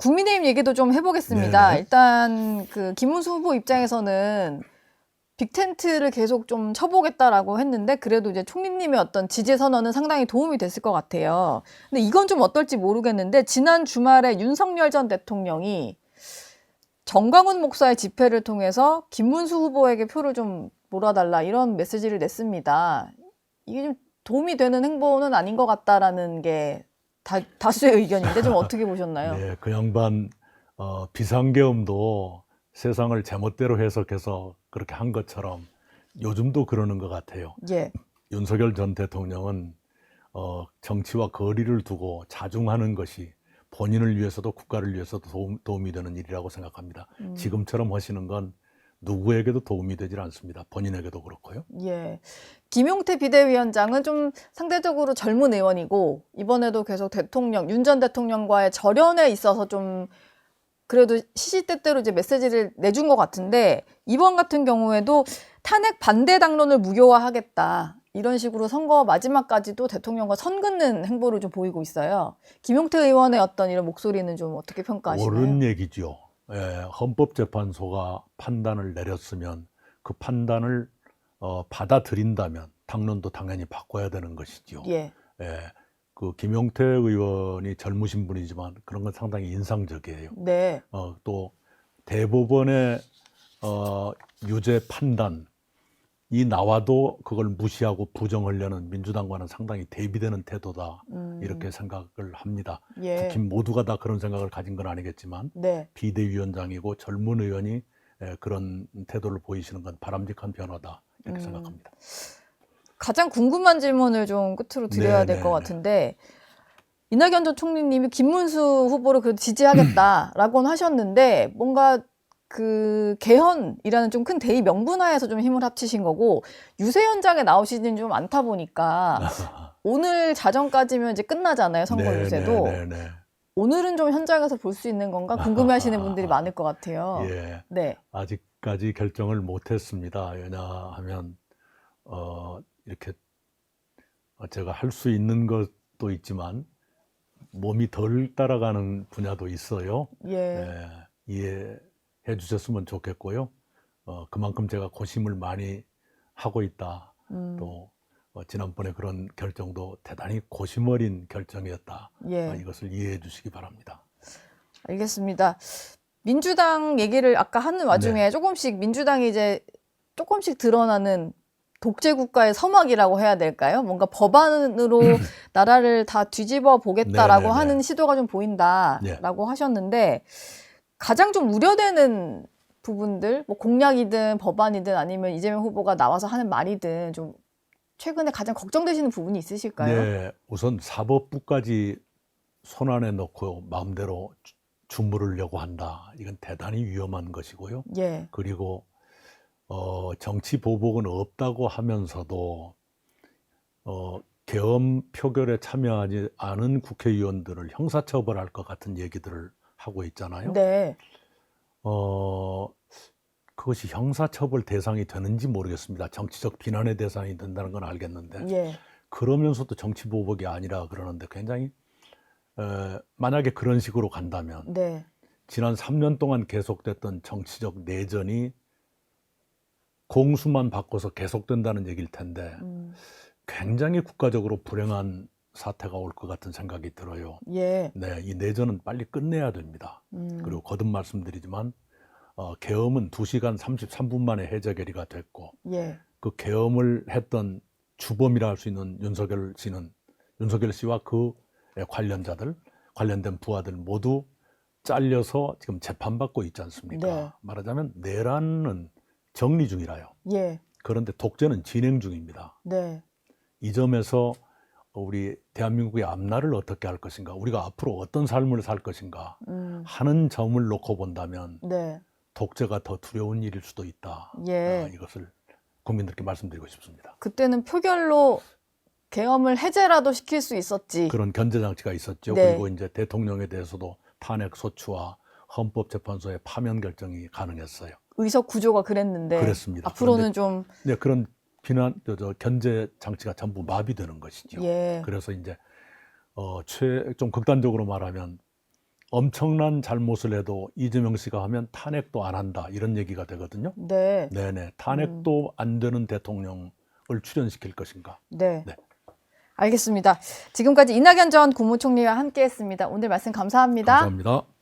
국민의힘 얘기도 좀 해보겠습니다. 네네. 일단 그 김문수 후보 입장에서는 빅텐트를 계속 좀 쳐보겠다라고 했는데 그래도 이제 총리님의 어떤 지지 선언은 상당히 도움이 됐을 것 같아요. 근데 이건 좀 어떨지 모르겠는데 지난 주말에 윤석열 전 대통령이 정광훈 목사의 집회를 통해서 김문수 후보에게 표를 좀 몰아달라 이런 메시지를 냈습니다. 이게 좀 도움이 되는 행보는 아닌 것 같다라는 게 다수의 의견인데 좀 어떻게 보셨나요? 네, 그 양반 비상계엄도 세상을 제멋대로 해석해서 그렇게 한 것처럼 요즘도 그러는 것 같아요. 예. 윤석열 전 대통령은 정치와 거리를 두고 자중하는 것이 본인을 위해서도 국가를 위해서도 도움이 되는 일이라고 생각합니다. 지금처럼 하시는 건 누구에게도 도움이 되질 않습니다. 본인에게도 그렇고요. 예. 김용태 비대위원장은 좀 상대적으로 젊은 의원이고 이번에도 계속 윤 전 대통령과의 절연에 있어서 좀 그래도 시시때때로 이제 메시지를 내준 것 같은데 이번 같은 경우에도 탄핵 반대 당론을 무효화하겠다. 이런 식으로 선거 마지막까지도 대통령과 선 긋는 행보를 좀 보이고 있어요. 김용태 의원의 어떤 이런 목소리는 좀 어떻게 평가하시나요? 옳은 얘기죠. 헌법재판소가 판단을 내렸으면 그 판단을 받아들인다면 당론도 당연히 바꿔야 되는 것이죠. 예. 예, 그 김용태 의원이 젊으신 분이지만 그런 건 상당히 인상적이에요. 네. 또 대법원의 유죄 판단이 나와도 그걸 무시하고 부정하려는 민주당과는 상당히 대비되는 태도다 이렇게 생각을 합니다. 예. 국힘 모두가 다 그런 생각을 가진 건 아니겠지만 네. 비대위원장이고 젊은 의원이 그런 태도를 보이시는 건 바람직한 변화다 이렇게 생각합니다. 가장 궁금한 질문을 좀 끝으로 드려야 될 것 같은데 이낙연 전 총리님이 김문수 후보를 그래도 지지하겠다라고는 하셨는데 뭔가 그 개헌이라는 좀 큰 대의 명분하에서 좀 힘을 합치신 거고 유세 현장에 나오시는 좀 않다 보니까 오늘 자정까지면 이제 끝나잖아요, 선거 유세도. 네네네. 오늘은 좀 현장에서 볼 수 있는 건가 궁금해하시는 분들이 많을 것 같아요. 예, 네. 아직까지 결정을 못했습니다. 왜냐하면 이렇게 제가 할 수 있는 것도 있지만 몸이 덜 따라가는 분야도 있어요. 예. 이해해 주셨으면 좋겠고요. 그만큼 제가 고심을 많이 하고 있다. 또 지난번에 그런 결정도 대단히 고심 어린 결정이었다. 예. 이것을 이해해 주시기 바랍니다. 알겠습니다. 민주당 얘기를 아까 하는 와중에 네. 조금씩 민주당이 이제 조금씩 드러나는 독재 국가의 서막이라고 해야 될까요? 뭔가 법안으로 나라를 다 뒤집어 보겠다라고 네네네. 하는 시도가 좀 보인다라고 하셨는데 가장 좀 우려되는 부분들, 뭐 공약이든 법안이든 아니면 이재명 후보가 나와서 하는 말이든 좀 최근에 가장 걱정되시는 부분이 있으실까요? 네, 우선 사법부까지 손안에 넣고 마음대로 주무르려고 한다. 이건 대단히 위험한 것이고요. 예. 그리고 정치 보복은 없다고 하면서도 계엄 표결에 참여하지 않은 국회의원들을 형사처벌할 것 같은 얘기들을 하고 있잖아요. 네. 그것이 형사처벌 대상이 되는지 모르겠습니다. 정치적 비난의 대상이 된다는 건 알겠는데 예. 그러면서도 정치 보복이 아니라 그러는데 굉장히 만약에 그런 식으로 간다면 네. 지난 3년 동안 계속됐던 정치적 내전이 공수만 바꿔서 계속된다는 얘기일 텐데 굉장히 국가적으로 불행한 사태가 올 것 같은 생각이 들어요. 예. 네, 이 내전은 빨리 끝내야 됩니다. 그리고 거듭 말씀드리지만 계엄은 2시간 33분 만에 해제 결의가 됐고 예. 그 계엄을 했던 주범이라 할 수 있는 윤석열 씨와 그 관련자들, 관련된 부하들 모두 잘려서 지금 재판받고 있지 않습니까? 네. 말하자면 내란은 정리 중이라요. 예. 그런데 독재는 진행 중입니다. 네. 이 점에서 우리 대한민국의 앞날을 어떻게 할 것인가, 우리가 앞으로 어떤 삶을 살 것인가 하는 점을 놓고 본다면 네. 독재가 더 두려운 일일 수도 있다. 예. 이것을 국민들께 말씀드리고 싶습니다. 그때는 표결로 계엄을 해제라도 시킬 수 있었지. 그런 견제 장치가 있었죠. 네. 그리고 이제 대통령에 대해서도 탄핵 소추와 헌법재판소의 파면 결정이 가능했어요. 의석 구조가 그랬는데 그랬습니다. 앞으로는 좀 네, 그런 견제 장치가 전부 마비되는 것이죠. 예. 그래서 이제 좀 극단적으로 말하면 엄청난 잘못을 해도 이재명 씨가 하면 탄핵도 안 한다 이런 얘기가 되거든요. 네. 네네. 탄핵도 안 되는 대통령을 출연시킬 것인가. 네. 네. 알겠습니다. 지금까지 이낙연 전 국무총리와 함께했습니다. 오늘 말씀 감사합니다. 감사합니다.